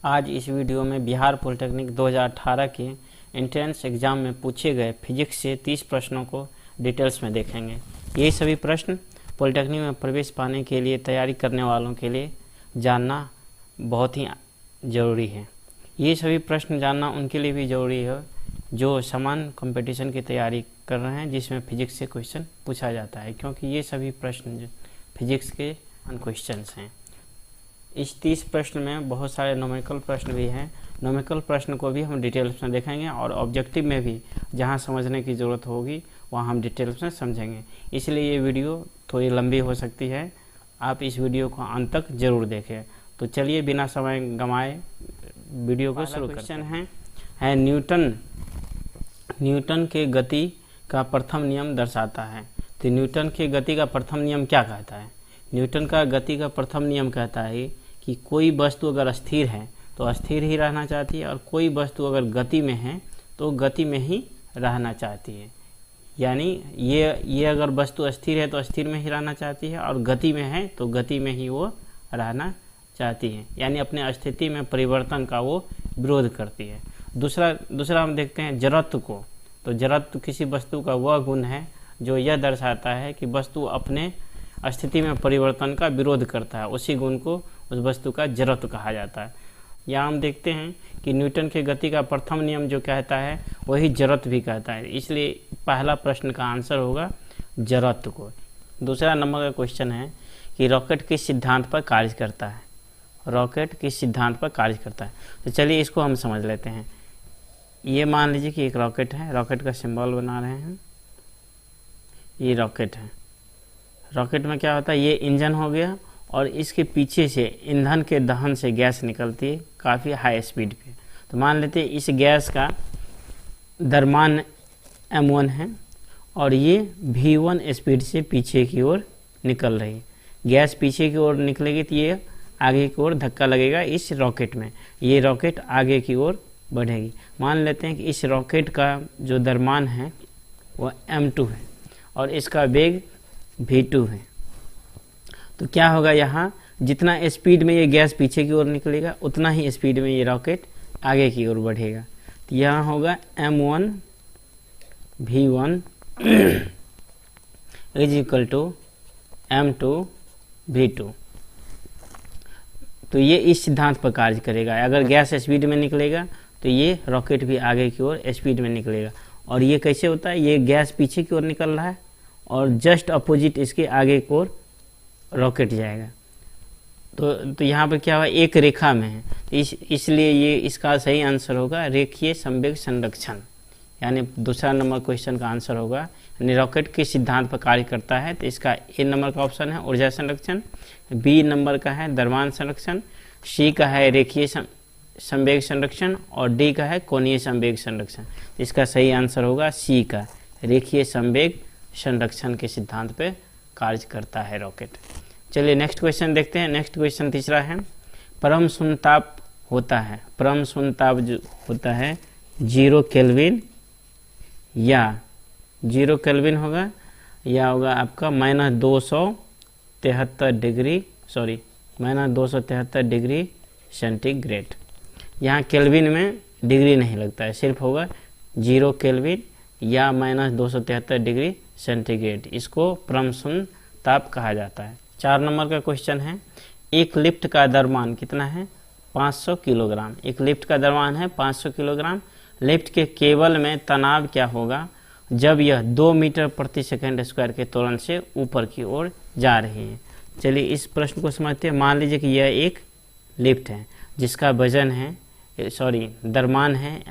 आज इस वीडियो में बिहार पॉलिटेक्निक 2018 के एंट्रेंस एग्ज़ाम में पूछे गए फिजिक्स से 30 प्रश्नों को डिटेल्स में देखेंगे। ये सभी प्रश्न पॉलिटेक्निक में प्रवेश पाने के लिए तैयारी करने वालों के लिए जानना बहुत ही ज़रूरी है। ये सभी प्रश्न जानना उनके लिए भी ज़रूरी है जो समान कंपटीशन की तैयारी कर रहे हैं जिसमें फिजिक्स से क्वेश्चन पूछा जाता है, क्योंकि ये सभी प्रश्न फिजिक्स के क्वेश्चंस हैं। इस 30 प्रश्न में बहुत सारे न्यूमेरिकल प्रश्न भी हैं। न्यूमेरिकल प्रश्न को भी हम डिटेल्स में देखेंगे और ऑब्जेक्टिव में भी जहां समझने की ज़रूरत होगी वहां हम डिटेल्स में समझेंगे। इसलिए ये वीडियो थोड़ी लंबी हो सकती है, आप इस वीडियो को अंत तक ज़रूर देखें। तो चलिए बिना समय गंवाए वीडियो को शुरू करते हैं। है न्यूटन के गति का प्रथम नियम दर्शाता है। तो न्यूटन के गति का प्रथम नियम क्या कहता है? न्यूटन का गति का प्रथम नियम कहता है कि कोई वस्तु अगर स्थिर है तो स्थिर ही रहना चाहती है, और कोई वस्तु अगर गति में है तो गति में ही रहना चाहती है। यानी ये अगर वस्तु स्थिर है तो स्थिर में ही रहना चाहती है, और गति में है तो गति में ही वो रहना चाहती है, यानी अपने स्थिति में परिवर्तन का वो विरोध करती है। दूसरा हम देखते हैं जड़त्व को। तो जड़त्व किसी वस्तु का वह गुण है जो यह दर्शाता है कि वस्तु अपने स्थिति में परिवर्तन का विरोध करता है। उसी गुण को उस वस्तु का जड़त्व कहा जाता है। यहाँ हम देखते हैं कि न्यूटन के गति का प्रथम नियम जो कहता है वही जड़त्व भी कहता है, इसलिए पहला प्रश्न का आंसर होगा जड़त्व को। दूसरा नंबर का क्वेश्चन है कि रॉकेट किस सिद्धांत पर कार्य करता है? रॉकेट किस सिद्धांत पर कार्य करता है? तो चलिए इसको हम समझ लेते हैं। ये मान लीजिए कि एक रॉकेट है, रॉकेट का सिंबल बना रहे हैं, ये रॉकेट है। रॉकेट में क्या होता है, ये इंजन हो गया और इसके पीछे से ईंधन के दहन से गैस निकलती है काफ़ी हाई स्पीड पे। तो मान लेते हैं इस गैस का द्रव्यमान m1 है और ये v1 स्पीड से पीछे की ओर निकल रही है। गैस पीछे की ओर निकलेगी तो ये आगे की ओर धक्का लगेगा इस रॉकेट में, ये रॉकेट आगे की ओर बढ़ेगी। मान लेते हैं कि इस रॉकेट का जो द्रव्यमान है वह m2 है और इसका वेग v2 है। तो क्या होगा, यहाँ जितना स्पीड में ये गैस पीछे की ओर निकलेगा उतना ही स्पीड में ये रॉकेट आगे की ओर बढ़ेगा। तो यहाँ होगा m1 v1 is equal to m2 v2। तो ये इस सिद्धांत पर कार्य करेगा। अगर गैस स्पीड में निकलेगा तो ये रॉकेट भी आगे की ओर स्पीड में निकलेगा। और ये कैसे होता है, ये गैस पीछे की ओर निकल रहा है और जस्ट अपोजिट इसके आगे की ओर रॉकेट जाएगा। तो यहाँ पर क्या हुआ, एक रेखा में है, इसलिए ये इसका सही आंसर होगा रेखीय संवेग संरक्षण। यानी दूसरा नंबर क्वेश्चन का आंसर होगा, यानी रॉकेट के सिद्धांत पर कार्य करता है तो इसका ए नंबर का ऑप्शन है ऊर्जा संरक्षण, बी नंबर का है द्रव्यमान संरक्षण, सी का है रेखीय संवेग संरक्षण और डी का है कोणीय संवेग संरक्षण। इसका सही आंसर होगा सी का, रेखीय संवेग संरक्षण के सिद्धांत पे कार्य करता है रॉकेट। चलिए नेक्स्ट क्वेश्चन देखते हैं। नेक्स्ट क्वेश्चन तीसरा है, परम शून्य ताप होता है। परम शून्य ताप जो होता है 0 केल्विन या 0 केल्विन होगा या होगा आपका -273 डिग्री सेंटीग्रेड। यहाँ केल्विन में डिग्री नहीं लगता है, सिर्फ होगा 0 केल्विन या -273 डिग्री सेंटीग्रेड। इसको परम शून्य ताप कहा जाता है। 4 नंबर का क्वेश्चन है, एक लिफ्ट का द्रव्यमान कितना है? 500 किलोग्राम। एक लिफ्ट का द्रव्यमान है 500 किलोग्राम। लिफ्ट के केबल में तनाव क्या होगा जब यह 2 मीटर प्रति सेकंड स्क्वायर के त्वरण से ऊपर की ओर जा रही है? चलिए इस प्रश्न को समझते हैं। मान लीजिए कि यह एक लिफ्ट है जिसका वजन है द्रव्यमान है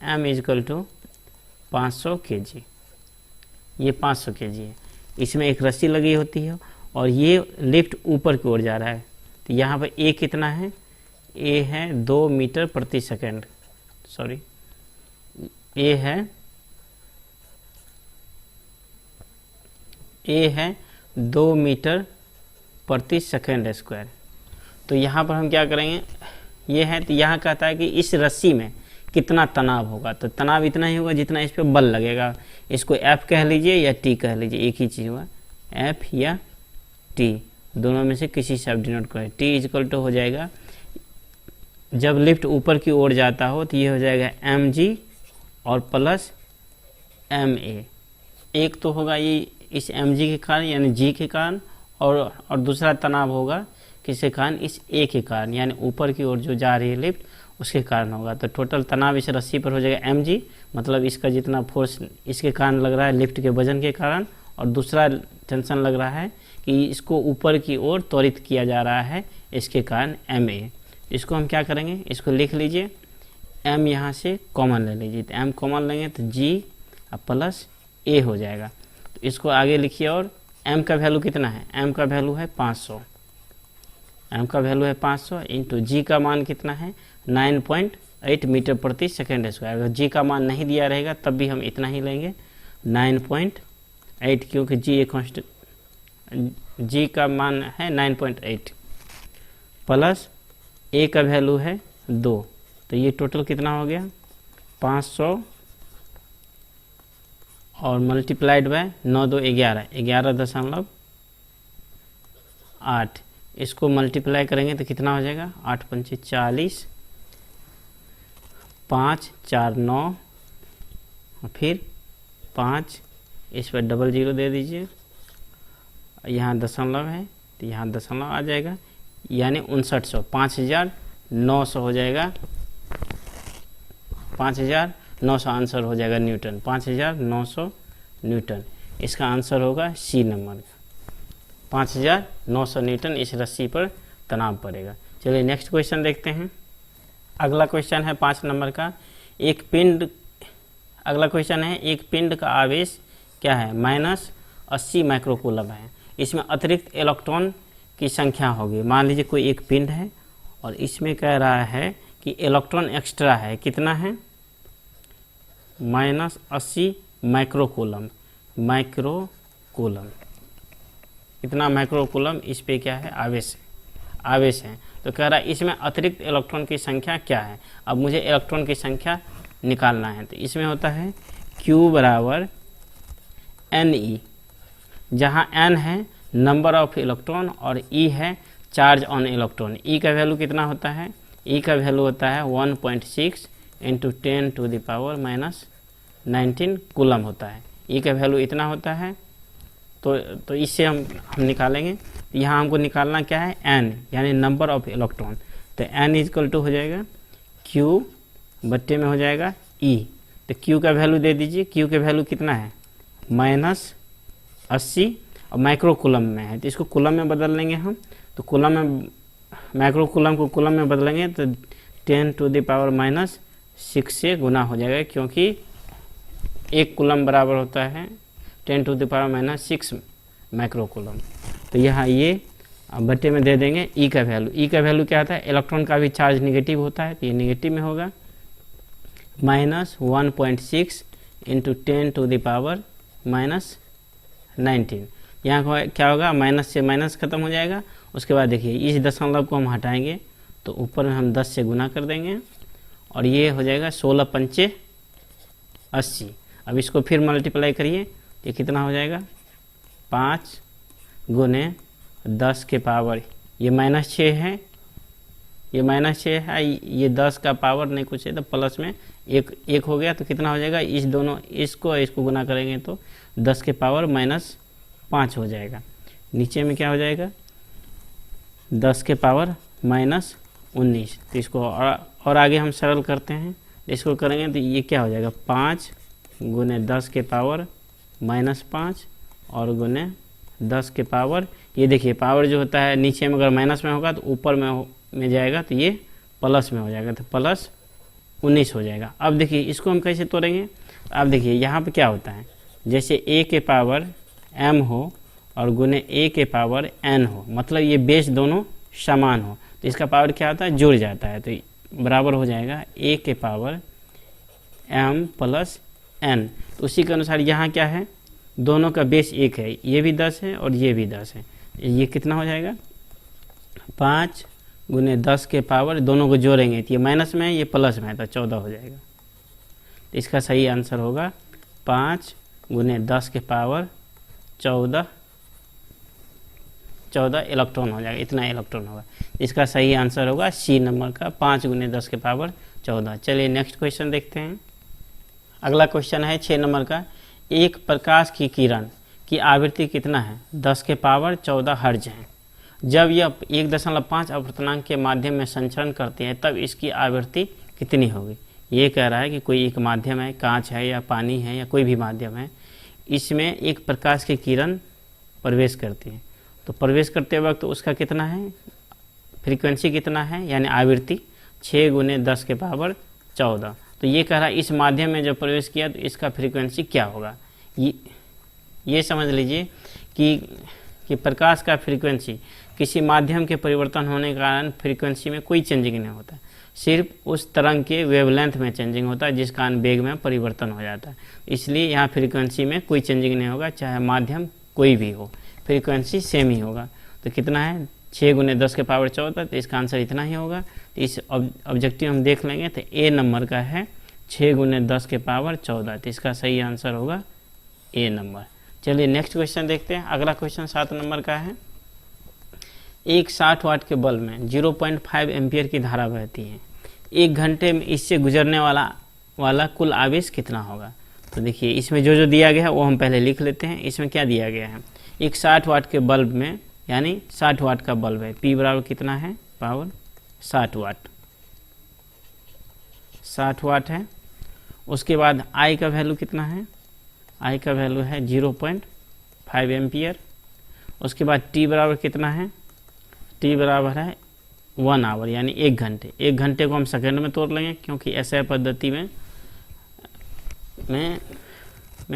m इक्वल टू 500 kg। ये 500 kg है, इसमें एक रस्सी लगी होती है और ये लिफ्ट ऊपर की ओर जा रहा है। तो यहाँ पर ए कितना है? ए है 2 मीटर प्रति सेकंड, ए है 2 मीटर प्रति सेकंड स्क्वायर। तो यहाँ पर हम क्या करेंगे, ये है तो यहाँ कहता है कि इस रस्सी में कितना तनाव होगा। तो तनाव इतना ही होगा जितना इस पर बल लगेगा। इसको F कह लीजिए या T कह लीजिए, एक ही चीज़ हुआ, F या T। दोनों में से किसी से आप डिनोट करें। टी इक्वल टू हो जाएगा जब लिफ्ट ऊपर की ओर जाता हो तो ये हो जाएगा mg और प्लस ma। एक तो होगा ये इस mg के कारण यानी g के कारण, और दूसरा तनाव होगा किसके कारण, इस a के कारण यानी ऊपर की ओर जो जा रही है लिफ्ट उसके कारण होगा। तो टोटल तनाव इस रस्सी पर हो जाएगा mg, मतलब इसका जितना फोर्स इसके कारण लग रहा है लिफ्ट के वजन के कारण, और दूसरा टेंशन लग रहा है कि इसको ऊपर की ओर त्वरित किया जा रहा है इसके कारण ma। इसको हम क्या करेंगे, इसको लिख लीजिए, m यहाँ से कॉमन ले लीजिए, तो m कॉमन लेंगे तो g प्लस a हो जाएगा। तो इसको आगे लिखिए, और m का वैल्यू कितना है, m का वैल्यू है 500, m का वैल्यू है 500 इंटू g का मान कितना है 9.8 मीटर प्रति सेकेंड स्क्वायर। अगर g का मान नहीं दिया रहेगा तब भी हम इतना ही लेंगे 9.8, क्योंकि g एक कांस्टेंट, g का मान है 9.8 प्लस a का वैल्यू है 2, तो ये टोटल कितना हो गया 500 और मल्टीप्लाइड बाय 9 2 11, 11.8। इसको मल्टीप्लाई करेंगे तो कितना हो जाएगा 8 पंचे 40, 5 4 9, फिर 5, इस पर डबल जीरो दे दीजिए, यहाँ दशमलव है तो यहाँ दशमलव आ जाएगा, यानी 5900, 5900 हो जाएगा, 5900 आंसर हो जाएगा न्यूटन, 5900 न्यूटन। इसका आंसर होगा सी नंबर, 5900 न्यूटन इस रस्सी पर तनाव पड़ेगा। चलिए नेक्स्ट क्वेश्चन देखते हैं। अगला क्वेश्चन है 5 नंबर का, एक पिंड, अगला क्वेश्चन है एक पिंड का आवेश क्या है -80 माइक्रोकूलम है, इसमें अतिरिक्त इलेक्ट्रॉन की संख्या होगी। मान लीजिए कोई एक पिंड है और इसमें कह रहा है कि इलेक्ट्रॉन एक्स्ट्रा है, कितना है -80 माइक्रोकूलम, इतना माइक्रोकूलम इस पे क्या है आवेश है। तो कह रहा है इसमें अतिरिक्त इलेक्ट्रॉन की संख्या क्या है। अब मुझे इलेक्ट्रॉन की संख्या निकालना है, तो इसमें होता है Q बराबर Ne, जहाँ N है नंबर ऑफ इलेक्ट्रॉन और E है चार्ज ऑन इलेक्ट्रॉन। E का वैल्यू कितना होता है, E का वैल्यू होता है 1.6 इंटू 10⁻⁻19 कूलम होता है। E का वैल्यू इतना होता है, तो इससे हम निकालेंगे। यहाँ हमको निकालना क्या है N, यानी नंबर ऑफ इलेक्ट्रॉन। तो N इजकल टू हो जाएगा Q बट्टे में हो जाएगा E। तो Q का वैल्यू दे दीजिए, Q का वैल्यू कितना है -80 और माइक्रोकूलम में है, तो इसको कूलम में बदल लेंगे हम। तो कूलम में माइक्रोकूलम को कूलम में बदलेंगे तो 10⁻⁻6 से गुना हो जाएगा, क्योंकि एक कूलम बराबर होता है 10⁻⁻6 माइक्रोकूलम। तो यहाँ ये बट्टे में दे देंगे E का वैल्यू। E का वैल्यू क्या होता है, इलेक्ट्रॉन का भी चार्ज निगेटिव होता है, तो ये निगेटिव में होगा -1.6 इंटू 10⁻⁻19। यहाँ क्या होगा, माइनस से माइनस खत्म हो जाएगा। उसके बाद देखिए इस दशमलव को हम हटाएंगे तो ऊपर में हम 10 से गुना कर देंगे और ये हो जाएगा 16 पंचे 80। अब इसको फिर मल्टीप्लाई करिए, ये कितना हो जाएगा 5 गुने 10 के पावर, ये -6 है, ये -6 है, ये 10 का पावर नहीं कुछ है तो प्लस में एक हो गया, तो कितना हो जाएगा, इस दोनों इसको गुना करेंगे तो 10 के पावर -5 हो जाएगा। नीचे में क्या हो जाएगा 10 के पावर -19। तो इसको और आगे हम सरल करते हैं, इसको करेंगे तो ये क्या हो जाएगा 5 गुने 10 के पावर -5 और गुने 10 के पावर, ये देखिए पावर जो होता है नीचे में अगर माइनस में होगा तो ऊपर में जाएगा तो ये प्लस में हो जाएगा, तो +19 हो जाएगा। अब देखिए इसको हम कैसे तोड़ेंगे, अब देखिए यहाँ पे क्या होता है, जैसे a के पावर m हो और गुने a के पावर n हो, मतलब ये बेस दोनों समान हो, तो इसका पावर क्या होता है जुड़ जाता है, तो बराबर हो जाएगा a के पावर m प्लस n। तो उसी के अनुसार यहाँ क्या है, दोनों का बेस 1 है, ये भी 10 है और ये भी 10 है, ये कितना हो जाएगा 5 गुने 10 के पावर, दोनों को जोड़ेंगे तो ये माइनस में है ये प्लस में है, तो 14 हो जाएगा। तो इसका सही आंसर होगा 5 गुने 10 के पावर 14 14 इलेक्ट्रॉन हो जाएगा, इतना इलेक्ट्रॉन होगा। इसका सही आंसर होगा सी नंबर का 5 × 10⁻14। चलिए नेक्स्ट क्वेश्चन देखते हैं। अगला क्वेश्चन है 6 नंबर का, एक प्रकाश की किरण की आवृत्ति कितना है? 10⁻14 हर्ट्ज है। जब यह 1.5 अपवर्तनांक के माध्यम में संचरण करते हैं तब इसकी आवृत्ति कितनी होगी? ये कह रहा है कि कोई एक माध्यम है, कांच है या पानी है या कोई भी माध्यम है, इसमें एक प्रकाश की किरण प्रवेश करती है। तो प्रवेश करते वक्त उसका कितना है, फ्रीक्वेंसी कितना है, यानी आवृत्ति 6 × 10⁻14। तो ये कह रहा है इस माध्यम में जब प्रवेश किया तो इसका फ्रीक्वेंसी क्या होगा। ये समझ लीजिए कि प्रकाश का फ्रीक्वेंसी किसी माध्यम के परिवर्तन होने के कारण फ्रीक्वेंसी में कोई चेंजिंग नहीं होता, सिर्फ उस तरंग के वेवलेंथ में चेंजिंग होता है, जिस कारण वेग में परिवर्तन हो जाता है। इसलिए यहाँ फ्रीक्वेंसी में कोई चेंजिंग नहीं होगा, चाहे माध्यम कोई भी हो, फ्रीक्वेंसी सेम ही होगा। तो कितना है 6 × 10⁻14, तो इसका आंसर इतना ही होगा। तो इस ऑब्जेक्टिव हम देख लेंगे तो ए नंबर का है 6 × 10⁻14, तो इसका सही आंसर होगा ए नंबर। चलिए नेक्स्ट क्वेश्चन देखते हैं। अगला क्वेश्चन 7 नंबर का है, एक 60 वाट के बल्ब में 0.5 एम्पियर की धारा बहती है। 1 घंटे में इससे गुजरने वाला कुल आवेश कितना होगा? तो देखिए इसमें जो दिया गया है वो हम पहले लिख लेते हैं। इसमें क्या दिया गया है, एक 60 वाट के बल्ब में, यानी 60 वाट का बल्ब है, P बराबर कितना है, पावर 60 वाट, 60 वाट है। उसके बाद I का वैल्यू कितना है, I का वैल्यू है 0.5 एम्पियर। उसके बाद T बराबर कितना है, T बराबर है 1 आवर, यानी 1 घंटे। 1 घंटे को हम सेकंड में तोड़ लेंगे, क्योंकि ऐसे पद्धति में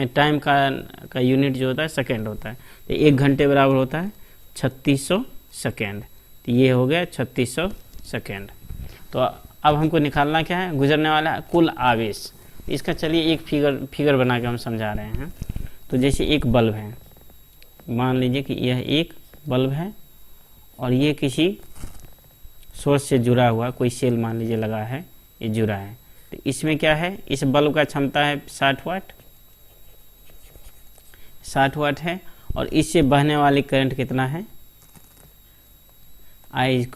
टाइम का यूनिट जो होता है सेकंड होता है। तो 1 घंटे बराबर होता है 3600 सेकेंड। तो ये हो गया 3600 सेकेंड। तो अब हमको निकालना क्या है, गुजरने वाला कुल आवेश। इसका चलिए एक फिगर बना के हम समझा रहे हैं। तो जैसे एक बल्ब है, मान लीजिए कि यह एक बल्ब है और ये किसी सोर्स से जुड़ा हुआ कोई सेल मान लीजिए लगा है, ये जुड़ा है। तो इसमें क्या है, इस बल्ब का क्षमता है 60 वाट, 60 वाट है। और इससे बहने वाली करंट कितना है, I =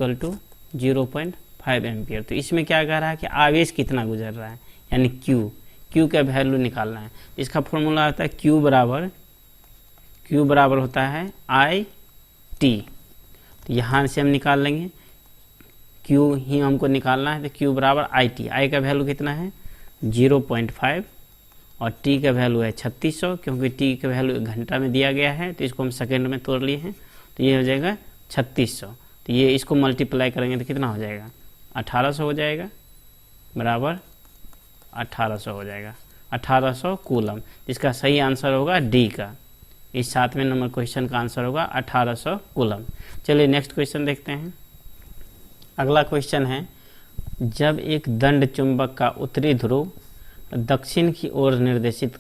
0.5 एम्पियर। तो इसमें क्या कह रहा है कि आवेश कितना गुजर रहा है, यानी Q का वैल्यू निकालना है। इसका फॉर्मूला होता है Q बराबर होता है IT। तो यहाँ से हम निकाल लेंगे, Q ही हमको निकालना है। तो Q बराबर IT, I का वैल्यू कितना है 0.5 और T का वैल्यू है 3600, क्योंकि T का वैल्यू घंटा में दिया गया है, तो इसको हम सेकंड में तोड़ लिए हैं। तो ये हो जाएगा 3600। तो ये इसको मल्टीप्लाई करेंगे तो कितना हो जाएगा, 1800 हो जाएगा, बराबर 1800 हो जाएगा, 1800 कूलम। इसका सही आंसर होगा डी का। इस 7वें नंबर क्वेश्चन का आंसर होगा 1800 कूलम। चलिए नेक्स्ट क्वेश्चन देखते हैं। अगला क्वेश्चन है, जब एक दंड चुंबक का उत्तरी ध्रुव दक्षिण की ओर निर्देशित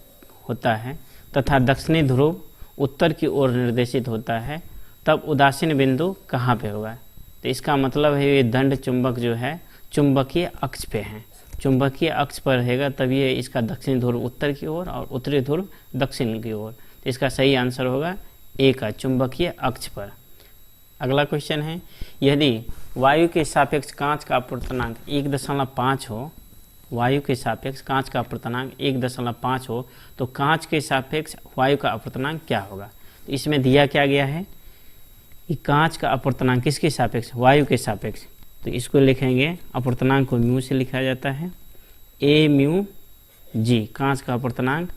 होता है तथा दक्षिणी ध्रुव उत्तर की ओर निर्देशित होता है, तब उदासीन बिंदु कहाँ पे होगा? तो इसका मतलब है ये दंड चुंबक जो है चुंबकीय अक्ष पे है, चुंबकीय अक्ष पर रहेगा, तब ये इसका दक्षिणी ध्रुव उत्तर की ओर और उत्तरी ध्रुव दक्षिण की ओर। तो इसका सही आंसर होगा ए का, चुंबकीय अक्ष पर। अगला क्वेश्चन है, यदि वायु के सापेक्ष कांच का अपवर्तनांक 1.5 हो, वायु के सापेक्ष कांच का अपवर्तनांक 1.5 हो, तो कांच के सापेक्ष वायु का अपवर्तनांक क्या होगा? तो इसमें दिया क्या गया है कि कांच का अपवर्तनांक किसके सापेक्ष, वायु के सापेक्ष। तो इसको लिखेंगे, अपवर्तनांक को म्यू से लिखा जाता है, ए म्यू जी, कांच का अपवर्तनांक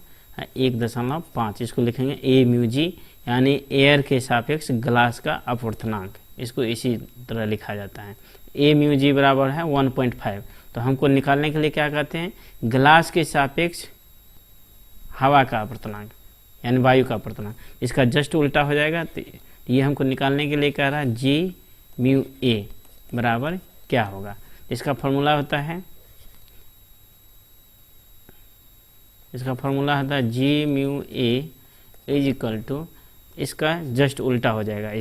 1.5, इसको लिखेंगे ए म्यू जी, यानी एयर के सापेक्ष ग्लास का अपवर्तनांक, इसको इसी तरह लिखा जाता है। ए म्यू जी बराबर है 1.5। तो हमको निकालने के लिए क्या कहते हैं, ग्लास के सापेक्ष हवा का अपवर्तनांक, यानी वायु का अपवर्तनांक, इसका जस्ट उल्टा हो जाएगा। तो ये हमको निकालने के लिए कह रहा है जी म्यू ए बराबर क्या होगा। इसका फॉर्मूला होता है, जी म्यू ए = इसका जस्ट उल्टा हो जाएगा,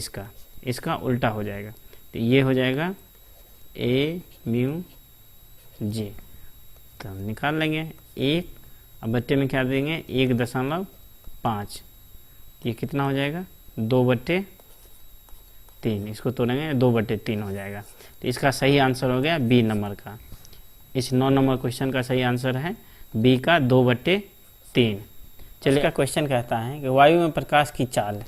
इसका उल्टा हो जाएगा। तो ये हो जाएगा ए म्यू जी। तो हम निकाल लेंगे 1, अब बट्टे में क्या देंगे 1.5, ये कितना हो जाएगा 2/4 3, इसको तोड़ेंगे 2/3 हो जाएगा। तो इसका सही आंसर हो गया बी नंबर का। इस 9 नंबर क्वेश्चन का सही आंसर है बी का 2/3। चलिए का क्वेश्चन कहता है कि वायु में प्रकाश की चाल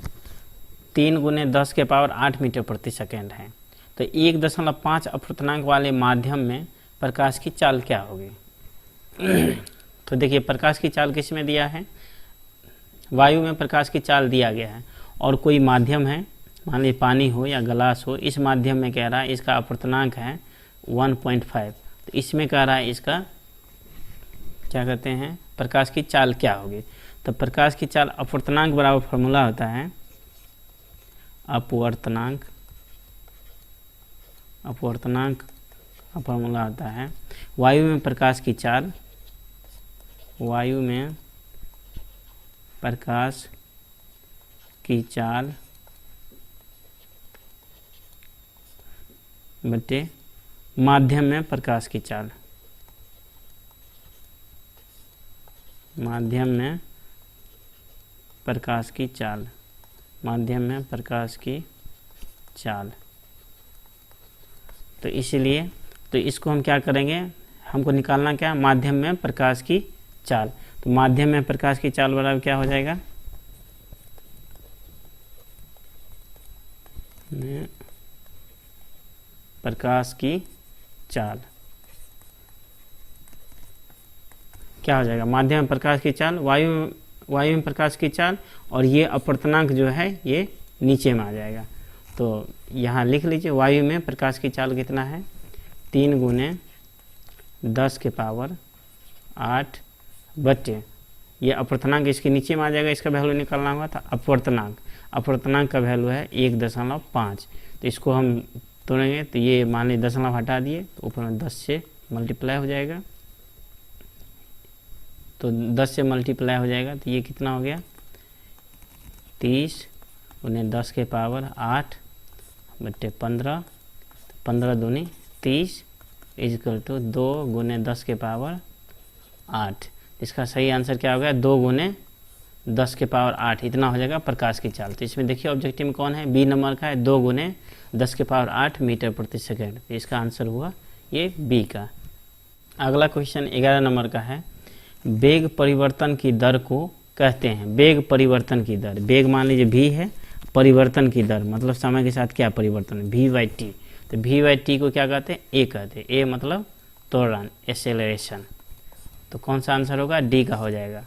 3 × 10⁸ मीटर प्रति सेकेंड है, तो 1.5 अपवर्तनांक वाले माध्यम में प्रकाश की चाल क्या होगी। तो देखिए प्रकाश की चाल किस में दिया है, वायु में प्रकाश की चाल दिया गया है और कोई माध्यम है, मान लीजिए पानी हो या ग्लास हो, इस माध्यम में कह रहा है इसका अपवर्तनांक है 1.5, तो इसमें कह रहा है इसका क्या कहते हैं प्रकाश की चाल क्या होगी। तो प्रकाश की चाल अपवर्तनांक बराबर फॉर्मूला होता है अपवर्तनांक का फॉर्मूला होता है वायु में प्रकाश की चाल, वायु में प्रकाश की चाल बटे माध्यम में प्रकाश की चाल, माध्यम में प्रकाश की चाल, माध्यम में प्रकाश की चाल। तो इसलिए तो इसको हम क्या करेंगे, हमको निकालना क्या, माध्यम में प्रकाश की चाल। तो माध्यम में प्रकाश की चाल बराबर क्या हो जाएगा, प्रकाश की चाल क्या हो जाएगा, माध्यम में प्रकाश की चाल वायु में प्रकाश की चाल, और ये अपवर्तनांक जो है ये नीचे में आ जाएगा। तो यहाँ लिख लीजिए वायु में प्रकाश की चाल कितना है 3 × 10⁸ बटे, ये अपवर्तनांक इसके नीचे में आ जाएगा, इसका वैल्यू निकालना होगा। था अपवर्तनांक का वैल्यू है 1.5, तो इसको हम तोड़ेंगे तो ये मान लीजिए दशमलव हटा दिए तो ऊपर में 10 से मल्टीप्लाई हो जाएगा, तो 10 से मल्टीप्लाई हो जाएगा तो ये कितना हो गया 30 × 10⁸ बटे 15, 15 दूनी 30 इक्वल टू 2 × 10⁸। इसका सही आंसर क्या हो गया 2 × 10⁸, इतना हो जाएगा प्रकाश की चाल। तो इसमें देखिए ऑब्जेक्टिव में कौन है, बी नंबर का है 2 × 10⁸ मीटर प्रति सेकेंड। इसका आंसर हुआ ये बी का। अगला क्वेश्चन 11 नंबर का है, वेग परिवर्तन की दर को कहते हैं, वेग परिवर्तन की दर, वेग मान लीजिए v है, परिवर्तन की दर मतलब समय के साथ क्या परिवर्तन है v/t, तो v/t को क्या कहते हैं a कहते हैं, a मतलब त्वरण एक्सेलरेशन। तो कौन सा आंसर होगा, डी का हो जाएगा।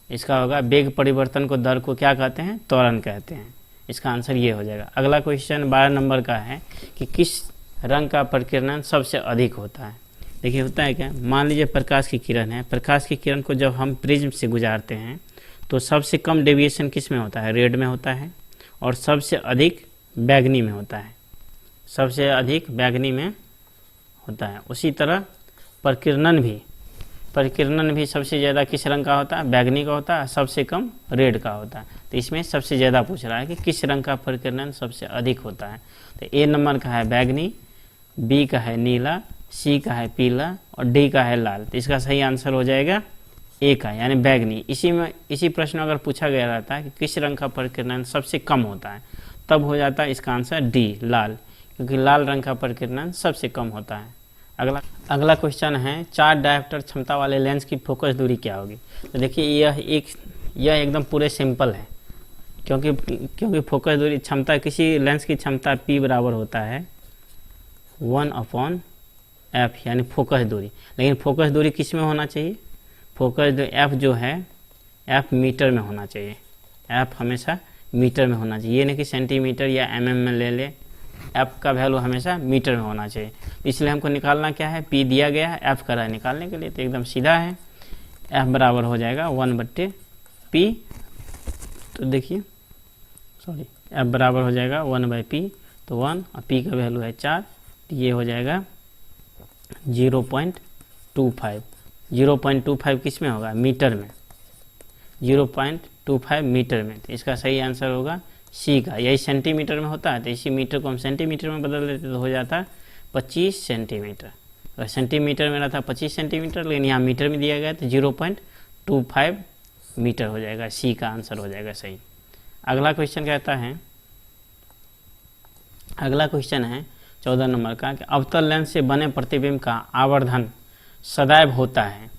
इसका होगा वेग परिवर्तन को दर को क्या कहते हैं, त्वरण कहते हैं। इसका आंसर ये हो जाएगा। अगला क्वेश्चन 12 नंबर का है कि किस रंग का प्रकीर्णन सबसे अधिक होता है। देखिए होता है क्या, मान लीजिए प्रकाश की किरण है, प्रकाश की किरण को जब हम प्रिज्म से गुजारते हैं तो सबसे कम डेविएशन किस में होता है, रेड में होता है, और सबसे अधिक बैगनी में होता है, सबसे अधिक बैगनी में होता है। उसी तरह प्रकीर्णन भी सबसे ज़्यादा किस रंग का होता है, बैगनी का होता है, सबसे कम रेड का होता है। तो इसमें सबसे ज़्यादा पूछ रहा है कि किस रंग का प्रकीर्णन सबसे अधिक होता है। तो ए नंबर का है बैगनी, बी का है नीला, सी का है पीला और डी का है लाल। तो इसका सही आंसर हो जाएगा ए का यानी बैगनी। इसी प्रश्न अगर पूछा गया रहता है कि किस रंग का प्रकीर्णन सबसे कम होता है, तब हो जाता है इसका आंसर डी लाल, क्योंकि लाल रंग का प्रकीर्णन सबसे कम होता है। अगला क्वेश्चन है 4 डायोप्टर क्षमता वाले लेंस की फोकस दूरी क्या होगी। तो देखिए यह एकदम पूरे सिंपल है, क्योंकि फोकस दूरी क्षमता किसी लेंस की क्षमता p बराबर होता है 1/f यानी फोकस दूरी। लेकिन फोकस दूरी किस में होना चाहिए, फोकस दूरी f जो है f मीटर में होना चाहिए, f हमेशा मीटर में होना चाहिए, ये नहीं कि सेंटीमीटर या mm में ले ले, f का वैल्यू हमेशा मीटर में होना चाहिए। इसलिए हमको निकालना क्या है, p दिया गया है, f करा है निकालने के लिए, तो एकदम सीधा है, f बराबर हो जाएगा 1/p। तो देखिए f बराबर हो जाएगा 1/p, तो 1 और p का वैल्यू है 4, तो ये हो जाएगा 0.25। 0.25 किस में होगा, मीटर में, 0.25 मीटर में। तो इसका सही आंसर होगा सी का। यही सेंटीमीटर में होता है, तो इसी मीटर को हम सेंटीमीटर में बदल देते तो हो जाता 25 सेंटीमीटर। अगर सेंटीमीटर में रहता 25 सेंटीमीटर, लेकिन यहाँ मीटर में दिया गया तो 0.25 मीटर हो जाएगा, सी का आंसर हो जाएगा सही। अगला क्वेश्चन कहता है अगला क्वेश्चन है 14 नंबर का कि अवतल लेंस से बने प्रतिबिंब का आवर्धन सदैव होता है।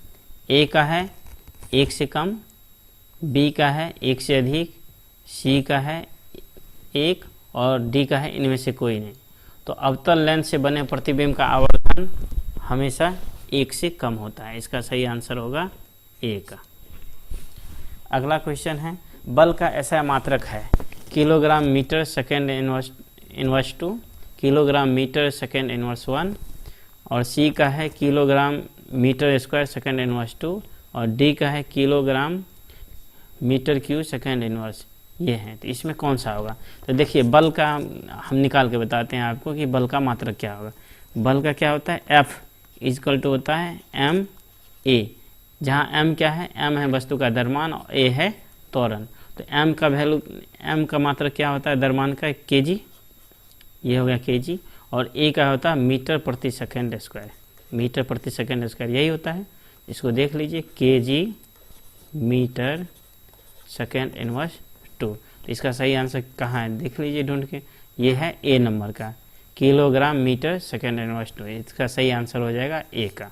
ए का है 1 से कम, बी का है 1 से अधिक, सी का है 1 और डी का है इनमें से कोई नहीं। तो अवतल लेंस से बने प्रतिबिंब का आवर्धन हमेशा 1 से कम होता है। इसका सही आंसर होगा ए का। अगला क्वेश्चन है बल का ऐसा मात्रक है kilogram metre second inverse 2, kilogram metre second inverse 1 और सी का है kilogram metre square second inverse 2 और डी का है kilogram metre cube second inverse. ये है, तो इसमें कौन सा होगा? तो देखिए बल का हम निकाल के बताते हैं आपको कि बल का मात्रक क्या होगा। बल का क्या होता है? F इक्वल टू होता है एम ए, जहाँ m क्या है? m है वस्तु का द्रव्यमान और a है त्वरण। तो m का वैल्यू, m का मात्रक क्या होता है द्रव्यमान का? kg, ये हो गया kg, और a का होता है मीटर प्रति सेकेंड स्क्वायर, मीटर प्रति सेकेंड स्क्वायर यही होता है। इसको देख लीजिए kg मीटर सेकेंड इनवर्स 2। तो इसका सही आंसर कहाँ है देख लीजिए ढूंढ के, ये है ए नंबर का किलोग्राम मीटर सेकेंड इनवर्स 2। इसका सही आंसर हो जाएगा ए का।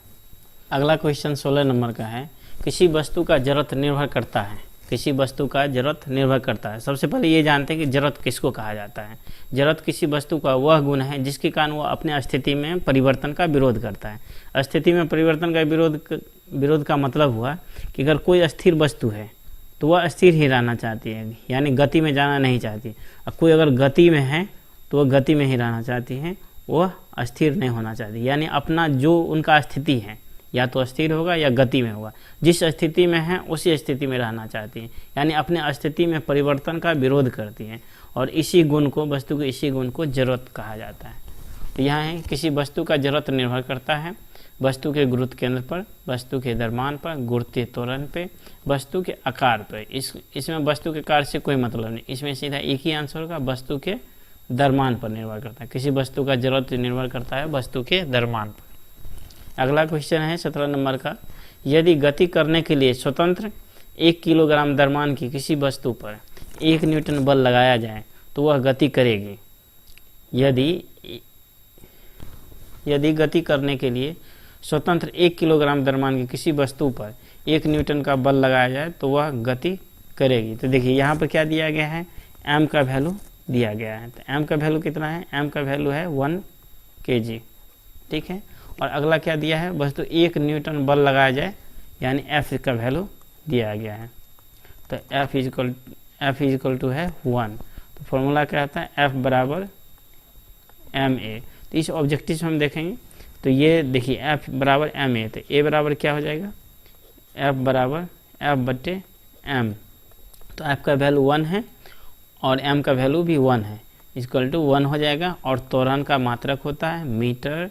अगला क्वेश्चन 16 नंबर का है किसी वस्तु का जरूरत निर्भर करता है, किसी वस्तु का जरूरत निर्भर करता है। सबसे पहले ये जानते हैं कि जरूरत किसको कहा जाता है। जरूरत किसी वस्तु का वह गुण है जिसके कारण वो अपने स्थिति में परिवर्तन का विरोध करता है। स्थिति में परिवर्तन का विरोध का मतलब हुआ कि अगर कोई स्थिर वस्तु है तो वह स्थिर ही रहना चाहती है, यानी गति में जाना नहीं चाहती। और कोई अगर गति में है तो वह गति में ही रहना चाहती है, वह अस्थिर नहीं होना चाहती। यानी अपना जो उनका स्थिति है या तो अस्थिर होगा या गति में होगा, जिस स्थिति में है उसी स्थिति में रहना चाहती है, यानी अपने स्थिति में परिवर्तन का विरोध करती है। और इसी गुण को, वस्तु के इसी गुण को जरूरत कहा जाता है। तो यहाँ है किसी वस्तु का जरूरत निर्भर करता है वस्तु के गुरुत्व केंद्र पर, वस्तु के द्रव्यमान पर, गुरुत्वीय त्वरण पे, वस्तु के आकार पर। इसमें वस्तु के आकार से कोई मतलब नहीं, इसमें सीधा एक ही आंसर होगा, वस्तु के द्रव्यमान पर निर्भर करता है। किसी वस्तु का जरूरत निर्भर करता है वस्तु के द्रव्यमान पर। अगला क्वेश्चन है 17 नंबर का, यदि गति करने के लिए स्वतंत्र 1 किलोग्राम द्रव्यमान की किसी वस्तु पर 1 न्यूटन बल लगाया जाए तो वह गति करेगी। यदि गति करने के लिए स्वतंत्र 1 किलोग्राम द्रव्यमान की किसी वस्तु पर 1 न्यूटन का बल लगाया जाए तो वह गति करेगी। तो देखिए यहाँ पर क्या दिया गया है, m का वैल्यू दिया गया है। तो m का वैल्यू कितना है? m का वैल्यू है 1 kg, ठीक है। और अगला क्या दिया है, वस्तु 1 न्यूटन बल लगाया जाए, यानी f का वैल्यू दिया गया है। तो f इक्वल टू है 1। तो फॉर्मूला क्या होता है? f बराबर ma। तो इस ऑब्जेक्टिव से हम देखेंगे तो ये देखिए f बराबर ma, तो a बराबर क्या हो जाएगा? f बराबर f बटे m। तो f का वैल्यू 1 है और m का वैल्यू भी 1 है, इक्वल टू 1 हो जाएगा। और त्वरण का मात्रक होता है मीटर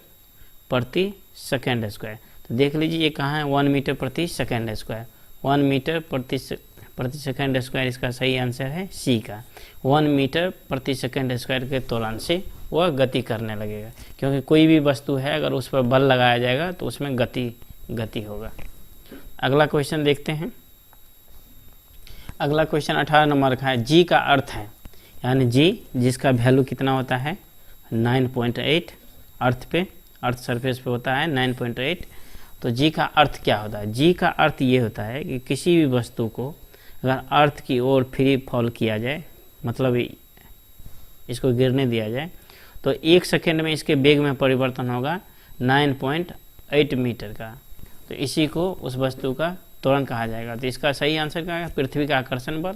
प्रति सेकेंड स्क्वायर। तो देख लीजिए ये कहाँ है, 1 मीटर प्रति सेकेंड स्क्वायर, 1 मीटर प्रति सेकेंड स्क्वायर। इसका सही आंसर है सी का। 1 मीटर प्रति सेकेंड स्क्वायर के त्वरण से वह गति करने लगेगा, क्योंकि कोई भी वस्तु है अगर उस पर बल लगाया जाएगा तो उसमें गति होगा। अगला क्वेश्चन देखते हैं। अगला क्वेश्चन 18 नंबर का है, जी का अर्थ है, यानी जी जिसका वैल्यू कितना होता है 9.8, अर्थ सरफेस पे होता है 9.8। तो जी का अर्थ क्या होता है? जी का अर्थ ये होता है कि किसी भी वस्तु को अगर अर्थ की ओर फ्री फॉल किया जाए, मतलब इसको गिरने दिया जाए, तो 1 सेकेंड में इसके वेग में परिवर्तन होगा 9.8 मीटर का। तो इसी को उस वस्तु का त्वरण कहा जाएगा। तो इसका सही आंसर क्या है? पृथ्वी का आकर्षण बल,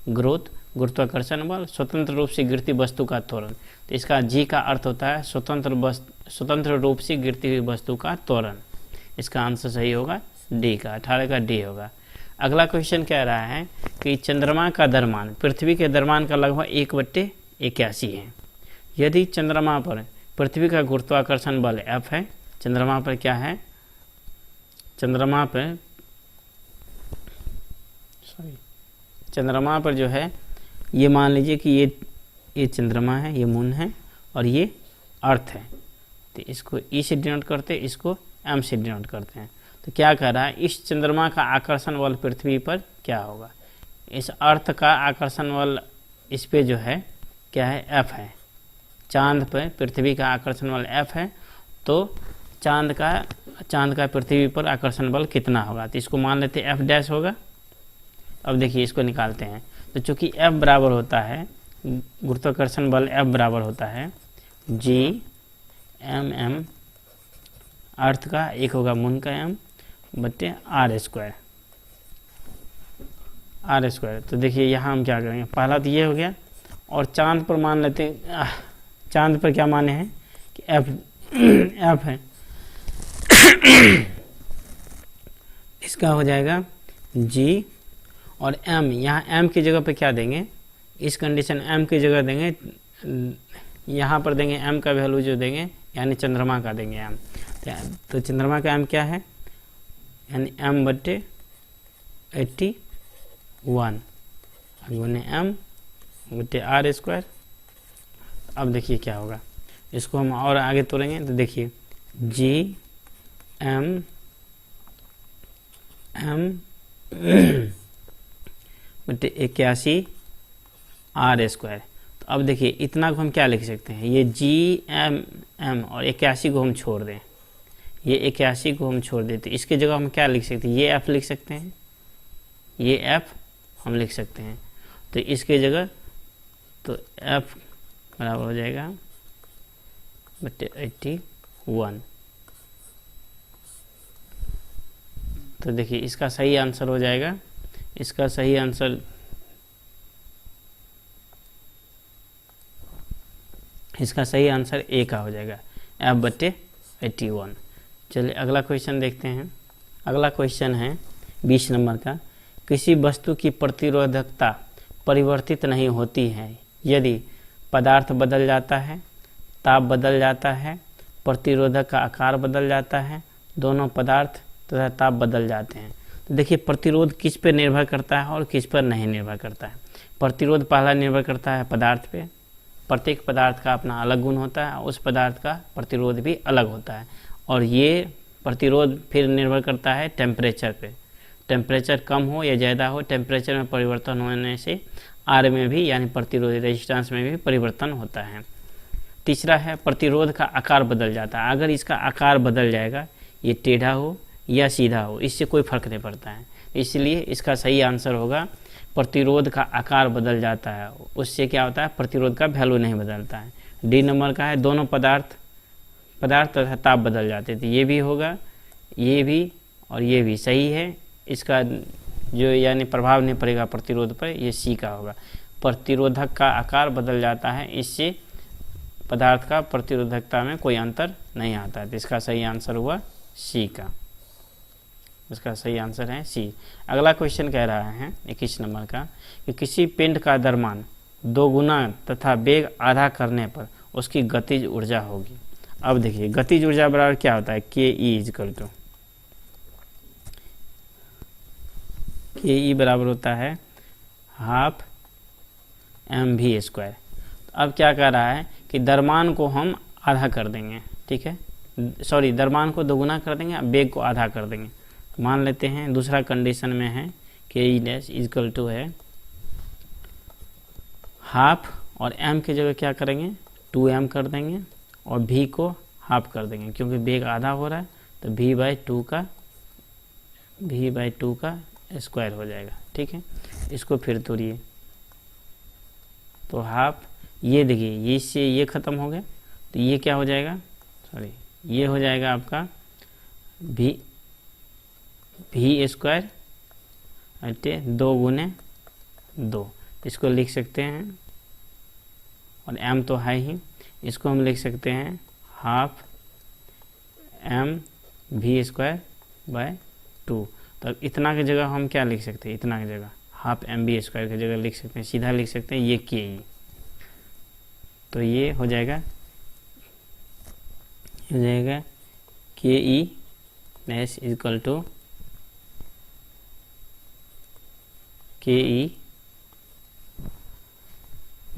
गुरुत्वाकर्षण बल, स्वतंत्र रूप से गिरती वस्तु का त्वरण। तो इसका जी का अर्थ होता है स्वतंत्र रूप से गिरती हुई वस्तु का त्वरण। इसका आंसर सही होगा डी का, 18 का डी होगा। अगला क्वेश्चन कह रहा है कि चंद्रमा का द्रव्यमान पृथ्वी के द्रव्यमान का लगभग 1/81 है। यदि चंद्रमा पर पृथ्वी का गुरुत्वाकर्षण बल F है, चंद्रमा पर क्या है, चंद्रमा पर जो है, ये मान लीजिए कि ये चंद्रमा है, ये मून है और ये अर्थ है। तो इसको ई से डिनोट करते हैं, इसको एम से डिनोट करते हैं। तो क्या कह रहा है, इस चंद्रमा का आकर्षण बल पृथ्वी पर क्या होगा? इस अर्थ का आकर्षण बल इस पे जो है क्या है, एफ है, चांद पर पृथ्वी का आकर्षण बल F है, तो चांद का पृथ्वी पर आकर्षण बल कितना होगा। तो इसको मान लेते हैं F डैश होगा। अब देखिए इसको निकालते हैं। तो चूंकि F बराबर होता है, गुरुत्वाकर्षण बल F बराबर होता है G(m)m अर्थ का, एक होगा मून का m बटे r स्क्वायर। तो देखिए यहाँ हम क्या करेंगे, पहला तो ये हो गया, और चांद पर मान लेते हैं, चांद पर क्या माने हैं कि F है। इसका हो जाएगा G और m, यहाँ m की जगह पे क्या देंगे, इस कंडीशन m की जगह देंगे, यहाँ पर देंगे m का वैल्यू जो देंगे, यानी चंद्रमा का देंगे m। तो चंद्रमा का m क्या है, यानी m बटे 81 गुने m बटे r स्क्वायर। अब देखिए क्या होगा, इसको हम और आगे तोड़ेंगे तो देखिए G(m)m बटे 81 r स्क्वायर। तो अब देखिए इतना को हम क्या लिख सकते हैं, ये G(m)m और 81 को हम छोड़ दें, ये 81 को हम छोड़ देते, इसके जगह हम क्या लिख सकते हैं, ये F लिख सकते हैं, ये F हम लिख सकते हैं। तो इसके जगह तो F बराबर हो जाएगा बटे 81। तो देखिए इसका सही आंसर हो जाएगा, इसका सही आंसर A का हो जाएगा, F बटे 81। चलिए अगला क्वेश्चन देखते हैं। अगला क्वेश्चन है 20 नंबर का, किसी वस्तु की प्रतिरोधकता परिवर्तित नहीं होती है यदि पदार्थ बदल जाता है, ताप बदल जाता है, प्रतिरोधक का आकार बदल जाता है, दोनों पदार्थ तथा ताप बदल जाते हैं। तो देखिए प्रतिरोध किस पर निर्भर करता है और किस पर नहीं निर्भर करता है। प्रतिरोध पहला निर्भर करता है पदार्थ पे, प्रत्येक पदार्थ का अपना अलग गुण होता है, उस पदार्थ का प्रतिरोध भी अलग होता है। और ये प्रतिरोध फिर निर्भर करता है टेम्परेचर पे, टेम्परेचर कम हो या ज़्यादा हो, टेम्परेचर में परिवर्तन होने से आर में भी यानी प्रतिरोध रेजिस्टेंस में भी परिवर्तन होता है। तीसरा है प्रतिरोध का आकार बदल जाता है, अगर इसका आकार बदल जाएगा, ये टेढ़ा हो या सीधा हो, इससे कोई फर्क नहीं पड़ता है, इसलिए इसका सही आंसर होगा प्रतिरोध का आकार बदल जाता है, उससे क्या होता है प्रतिरोध का वैल्यू नहीं बदलता है। डी नंबर का है दोनों पदार्थ तथा ताप बदल जाते थे, ये भी होगा, ये भी और ये भी सही है। इसका जो यानी प्रभाव नहीं पड़ेगा प्रतिरोध पर, ये सी का होगा। प्रतिरोधक का आकार बदल जाता है, इससे पदार्थ का प्रतिरोधकता में कोई अंतर नहीं आता है। तो इसका सही आंसर हुआ सी का, इसका सही आंसर है सी। अगला क्वेश्चन कह रहा है 21 नंबर का कि किसी पिंड का द्रव्यमान 2 गुना तथा वेग आधा करने पर उसकी गतिज ऊर्जा होगी। अब देखिए गतिज ऊर्जा बराबर क्या होता है, के बराबर होता है 1/2 mv²। अब क्या कह रहा है कि द्रव्यमान को हम आधा कर देंगे, ठीक है, सॉरी द्रव्यमान को 2 गुना कर देंगे, वेग को आधा कर देंगे। मान लेते हैं दूसरा कंडीशन में है के डैश इक्वल टू है 1/2 और m की जगह क्या करेंगे 2m कर देंगे और v को 1/2 कर देंगे, क्योंकि वेग आधा हो रहा है तो v/2 का स्क्वायर हो जाएगा, ठीक है। इसको फिर तोड़िए तो 1/2, ये देखिए ये इससे ये ख़त्म हो गया तो ये क्या हो जाएगा, सॉरी ये हो जाएगा आपका v² अटे 2 गुने 2, इसको लिख सकते हैं, और m तो है ही, इसको हम लिख सकते हैं 1/2 mv²/2। तो इतना की जगह हम क्या लिख सकते हैं, इतना की जगह 1/2 mv² की जगह लिख सकते हैं, सीधा लिख सकते हैं ये के। तो ये हो जाएगा के ई डैश इक्वल टू के ई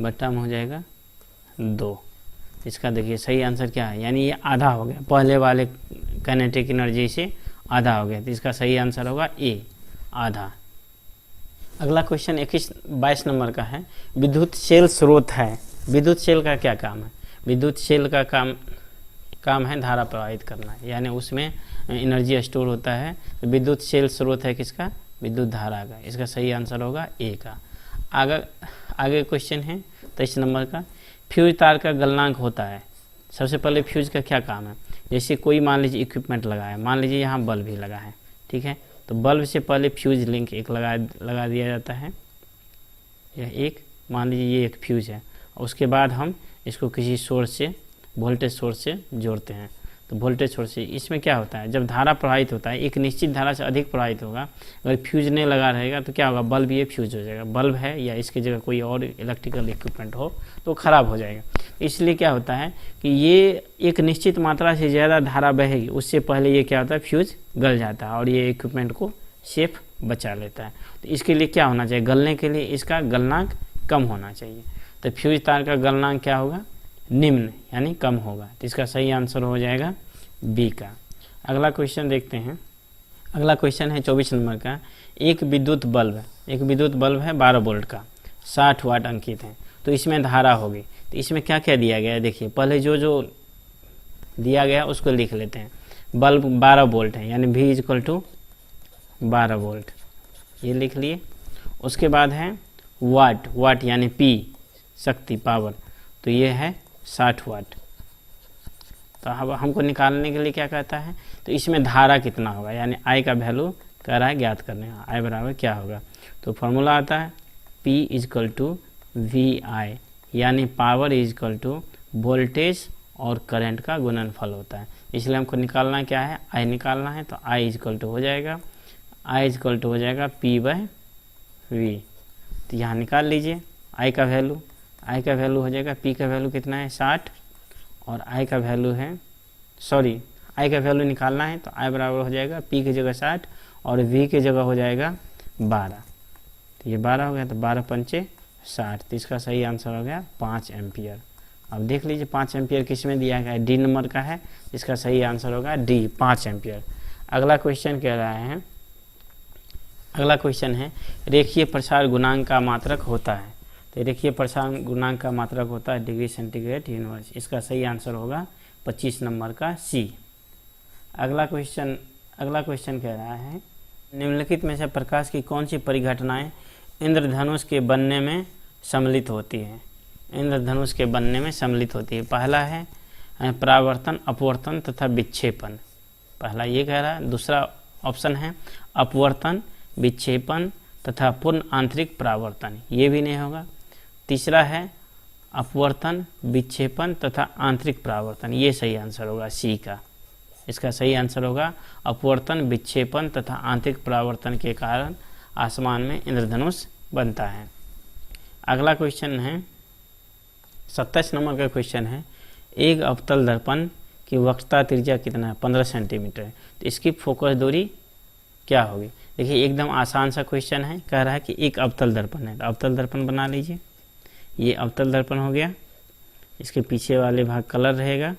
बट्टा में हो जाएगा 2। इसका देखिए सही आंसर क्या है, यानी ये आधा हो गया, पहले वाले काइनेटिक एनर्जी से आधा हो गया, तो इसका सही आंसर होगा ए, आधा। अगला क्वेश्चन 22 नंबर का है, विद्युत शेल स्रोत है, विद्युत शेल का क्या काम है। विद्युत सेल का काम है धारा प्रवाहित करना, यानी उसमें एनर्जी स्टोर होता है। तो विद्युत सेल स्रोत है किसका? विद्युत धारा का। इसका सही आंसर होगा ए का। आगे क्वेश्चन है 23 नंबर का, फ्यूज तार का गलनांक होता है। सबसे पहले फ्यूज का क्या काम है? जैसे कोई मान लीजिए इक्विपमेंट लगा है, मान लीजिए यहाँ बल्ब भी लगा है, ठीक है, तो बल्ब से पहले फ्यूज लिंक एक लगा दिया जाता है। यह एक मान लीजिए ये एक फ्यूज है, उसके बाद हम इसको किसी सोर्स से, वोल्टेज सोर्स से जोड़ते हैं। तो वोल्टेज सोर्स से इसमें क्या होता है, जब धारा प्रवाहित होता है एक निश्चित धारा से अधिक प्रवाहित होगा, अगर फ्यूज नहीं लगा रहेगा तो क्या होगा, बल्ब ये फ्यूज हो जाएगा। बल्ब है या इसकी जगह कोई और इलेक्ट्रिकल इक्विपमेंट हो तो ख़राब हो जाएगा। इसलिए क्या होता है कि ये एक निश्चित मात्रा से ज़्यादा धारा बहेगी, उससे पहले ये क्या होता है, फ्यूज गल जाता है और ये इक्विपमेंट को सेफ बचा लेता है। तो इसके लिए क्या होना चाहिए, गलने के लिए इसका गलनांक कम होना चाहिए। तो फ्यूज तार का गलनांक क्या होगा, निम्न यानी कम होगा। तो इसका सही आंसर हो जाएगा बी का। अगला क्वेश्चन देखते हैं। अगला क्वेश्चन है 24 नंबर का, एक विद्युत बल्ब है 12 वोल्ट का, 60 वाट अंकित है, तो इसमें धारा होगी। तो इसमें क्या क्या दिया गया है, देखिए पहले जो दिया गया उसको लिख लेते हैं। बल्ब 12 वोल्ट है यानी V = 12 वोल्ट, ये लिख लिए। उसके बाद है वाट यानी P शक्ति पावर, तो ये है 60 वाट। तो अब हमको निकालने के लिए क्या कहता है, तो इसमें धारा कितना होगा, यानी I का वैल्यू कह रहा है ज्ञात करने का। I बराबर क्या होगा, तो फॉर्मूला आता है P = VI, यानी पावर = वोल्टेज और करंट का गुणनफल होता है। इसलिए हमको निकालना क्या है, I निकालना है। तो I = हो जाएगा P/V। तो यहाँ निकाल लीजिए I का वैल्यू हो जाएगा, P का वैल्यू कितना है 60 और I का वैल्यू है, I का वैल्यू निकालना है तो I बराबर हो जाएगा P की जगह 60 और V की जगह हो जाएगा 12। तो ये 12 हो गया, तो 12 पंचे 60, तो इसका सही आंसर हो गया 5 एम्पियर। अब देख लीजिए 5 एम्पियर किस में दिया गया है, डी नंबर का है, इसका सही आंसर होगा डी 5 एम्पियर। अगला क्वेश्चन कह रहा है, अगला क्वेश्चन है रेखीय प्रसार गुणांक का मात्रक होता है। तो रेखीय प्रसार गुणांक का मात्रक होता है डिग्री सेंटीग्रेड इनवर्स। इसका सही आंसर होगा 25 नंबर का सी। अगला क्वेश्चन कह रहा है निम्नलिखित में से प्रकाश की कौन सी परिघटनाएं इंद्रधनुष के बनने में सम्मिलित होती है। इंद्रधनुष के बनने में सम्मिलित होती है। पहला है परावर्तन, अपवर्तन तथा विक्षेपण। पहला ये कह रहा है। दूसरा ऑप्शन है अपवर्तन, विक्षेपण तथा पूर्ण आंतरिक परावर्तन, ये भी नहीं होगा। तीसरा है अपवर्तन, विक्षेपण तथा आंतरिक परावर्तन, ये सही आंसर होगा सी का। इसका सही आंसर होगा अपवर्तन, विक्षेपण तथा आंतरिक परावर्तन के कारण आसमान में इंद्रधनुष बनता है। अगला क्वेश्चन है 27 नंबर का क्वेश्चन है एक अवतल दर्पण की वक्रता त्रिज्या कितना है, 15 सेंटीमीटर है, तो इसकी फोकस दूरी क्या होगी। देखिए एकदम आसान सा क्वेश्चन है। कह रहा है कि एक अवतल दर्पण है, तो अवतल दर्पण बना लीजिए। ये अवतल दर्पण हो गया, इसके पीछे वाले भाग कलर रहेगा,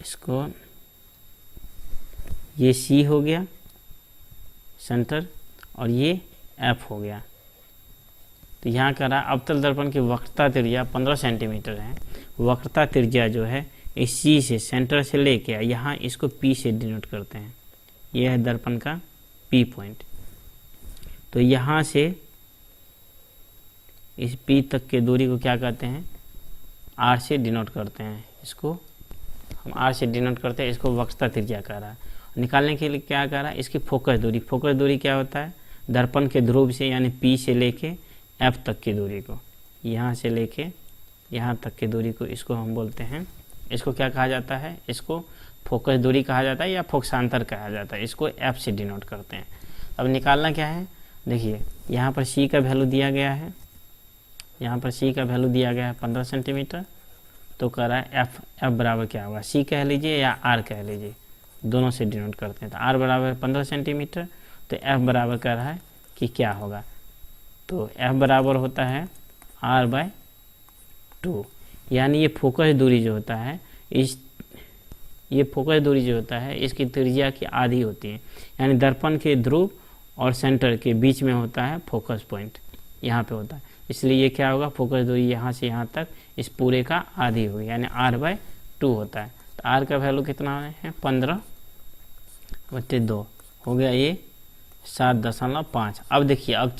इसको ये सी हो गया सेंटर और ये एफ हो गया। तो यहाँ कह रहा है अवतल दर्पण की वक्रता त्रिज्या 15 सेंटीमीटर है। वक्रता त्रिज्या जो है इस सी से सेंटर से लेके यहाँ इसको पी से डिनोट करते हैं। यह है दर्पण का पी पॉइंट। तो यहाँ से इस पी तक के दूरी को क्या कहते हैं, आर से डिनोट करते हैं। इसको हम आर से डिनोट करते हैं, इसको वक्रता त्रिज्या कह रहा है। निकालने के लिए क्या कह रहा है, इसकी फोकस दूरी। फोकस दूरी क्या होता है, दर्पण के ध्रुव से यानी पी से लेके एफ तक की दूरी को, यहाँ से लेके यहाँ तक की दूरी को, इसको हम बोलते हैं, इसको क्या कहा जाता है, इसको फोकस दूरी कहा जाता है या फोकसांतर कहा जाता है। इसको एफ से डिनोट करते हैं। अब निकालना क्या है, देखिए यहाँ पर सी का वैल्यू दिया गया है, यहाँ पर सी का वैल्यू दिया गया है 15 सेंटीमीटर। तो कह रहा है एफ बराबर क्या होगा, सी कह लीजिए या आर कह लीजिए, दोनों से डिनोट करते हैं। तो आर बराबर 15 सेंटीमीटर, तो एफ बराबर कह रहा है कि क्या होगा, तो एफ बराबर होता है r/2। यानी ये फोकस दूरी जो होता है, ये फोकस दूरी जो होता है इसकी त्रिज्या की आधी होती है। यानी दर्पण के ध्रुव और सेंटर के बीच में होता है फोकस पॉइंट, यहाँ पे होता है। इसलिए ये क्या होगा, फोकस दूरी यहाँ से यहाँ तक इस पूरे का आधी होगी, यानी r/2 होता है। तो r का वैल्यू कितना है 15/2 हो गया, ये 7.5। अब देखिए, अब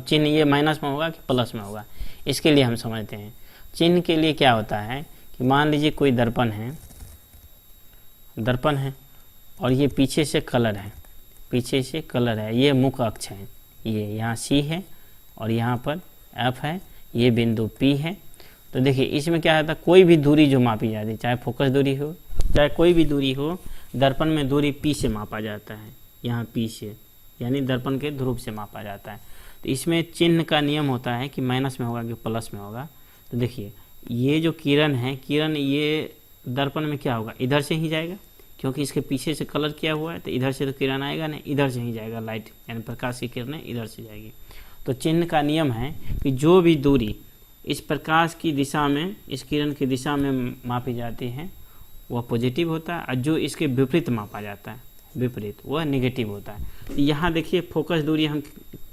चिन्ह ये माइनस में होगा कि प्लस में होगा, इसके लिए हम समझते हैं। चिन्ह के लिए क्या होता है कि मान लीजिए कोई दर्पण है और ये पीछे से कलर है, ये मुख्य अक्ष है, ये यहाँ C है और यहाँ पर F है, ये बिंदु P है। तो देखिए इसमें क्या होता है, कोई भी दूरी जो मापी जाती है, चाहे फोकस दूरी हो चाहे कोई भी दूरी हो, दर्पण में दूरी P से मापा जाता है, यहाँ P से, यानी दर्पण के ध्रुव से मापा जाता है। तो इसमें चिन्ह का नियम होता है कि माइनस में होगा कि प्लस में होगा। तो देखिए ये जो किरण है, ये दर्पण में क्या होगा, इधर से ही जाएगा, क्योंकि इसके पीछे से कलर किया हुआ है, तो इधर से तो किरण आएगा नहीं, इधर से ही जाएगा, लाइट यानी प्रकाश की किरणें इधर से जाएगी। तो चिन्ह का नियम है कि जो भी दूरी इस प्रकाश की दिशा में, इस किरण की दिशा में मापी जाती है वह पॉजिटिव होता है, और जो इसके विपरीत मापा जाता है, विपरीत, वह नेगेटिव होता है। तो यहाँ देखिए फोकस दूरी हम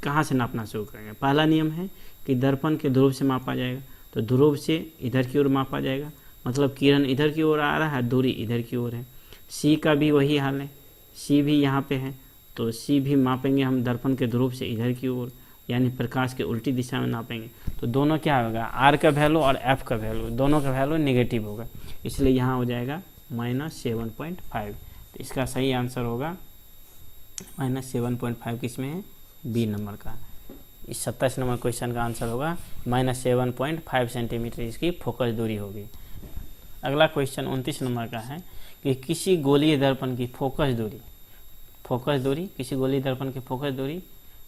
कहाँ से नापना शुरू करेंगे। पहला नियम है कि दर्पण के ध्रुव से मापा जाएगा, तो ध्रुव से इधर की ओर मापा जाएगा, मतलब किरण इधर की ओर आ रहा है, दूरी इधर की ओर है। C का भी वही हाल है, C भी यहाँ पे है, तो C भी मापेंगे हम दर्पण के ध्रुव से इधर की ओर, यानी प्रकाश के उल्टी दिशा में नापेंगे। तो दोनों क्या होगा, R का वैल्यू और F का वैल्यू, दोनों का वैल्यू नेगेटिव होगा, इसलिए यहाँ हो जाएगा -7.5। तो इसका सही आंसर होगा -7.5, किसमें है, B नंबर का। इस 27 नंबर क्वेश्चन का आंसर होगा -7.5 सेंटीमीटर इसकी फोकस दूरी होगी। अगला क्वेश्चन 29 नंबर का है कि किसी गोलीय दर्पण की फोकस दूरी किसी गोलीय दर्पण की फोकस दूरी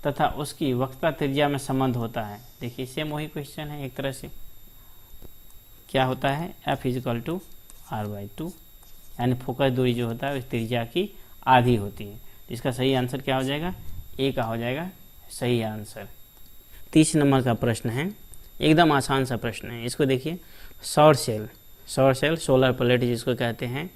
तथा उसकी वक्रता त्रिज्या में संबंध होता है। देखिए सेम वही क्वेश्चन है एक तरह से, क्या होता है, F = r/2, यानी फोकस दूरी जो होता है उस त्रिज्या की आधी होती है। तो इसका सही आंसर क्या हो जाएगा, A का हो जाएगा सही आंसर। 30 नंबर का प्रश्न है, एकदम आसान सा प्रश्न है। इसको देखिए, सौर सेल सोलर प्लेट जिसको कहते हैं,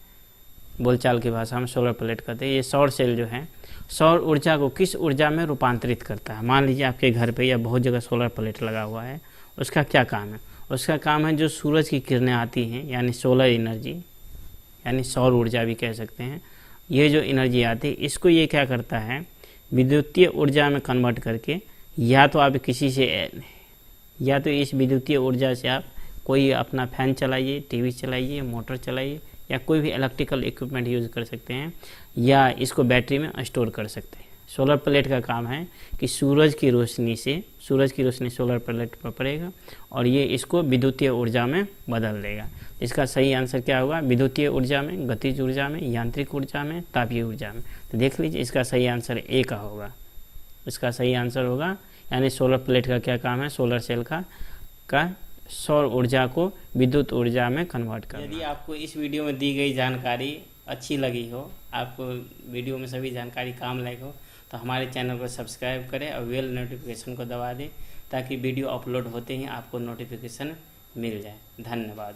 बोलचाल की भाषा में सोलर प्लेट कहते हैं। ये सौर सेल जो है सौर ऊर्जा को किस ऊर्जा में रूपांतरित करता है। मान लीजिए आपके घर पे या बहुत जगह सोलर प्लेट लगा हुआ है, उसका क्या काम है, उसका काम है जो सूरज की किरणें आती हैं, यानी सोलर एनर्जी, यानी सौर ऊर्जा भी कह सकते हैं। ये जो एनर्जी आती है इसको ये क्या करता है, विद्युतीय ऊर्जा में कन्वर्ट करके, या तो इस विद्युतीय ऊर्जा से आप कोई अपना फैन चलाइए, टीवी चलाइए, मोटर चलाइए, या कोई भी इलेक्ट्रिकल इक्विपमेंट यूज़ कर सकते हैं, या इसको बैटरी में स्टोर कर सकते हैं। सोलर प्लेट का काम है कि सूरज की रोशनी सोलर प्लेट पर पड़ेगा और ये इसको विद्युतीय ऊर्जा में बदल देगा। इसका सही आंसर क्या होगा, विद्युतीय ऊर्जा में, गतिज ऊर्जा में, यांत्रिक ऊर्जा में, तापीय ऊर्जा में। तो देख लीजिए इसका सही आंसर A का होगा, इसका सही आंसर होगा। यानी सोलर प्लेट का क्या काम है, सोलर सेल का सौर ऊर्जा को विद्युत ऊर्जा में कन्वर्ट करना। यदि आपको इस वीडियो में दी गई जानकारी अच्छी लगी हो, आपको वीडियो में सभी जानकारी काम लगी हो, तो हमारे चैनल को सब्सक्राइब करें और बेल नोटिफिकेशन को दबा दें, ताकि वीडियो अपलोड होते ही आपको नोटिफिकेशन मिल जाए। धन्यवाद।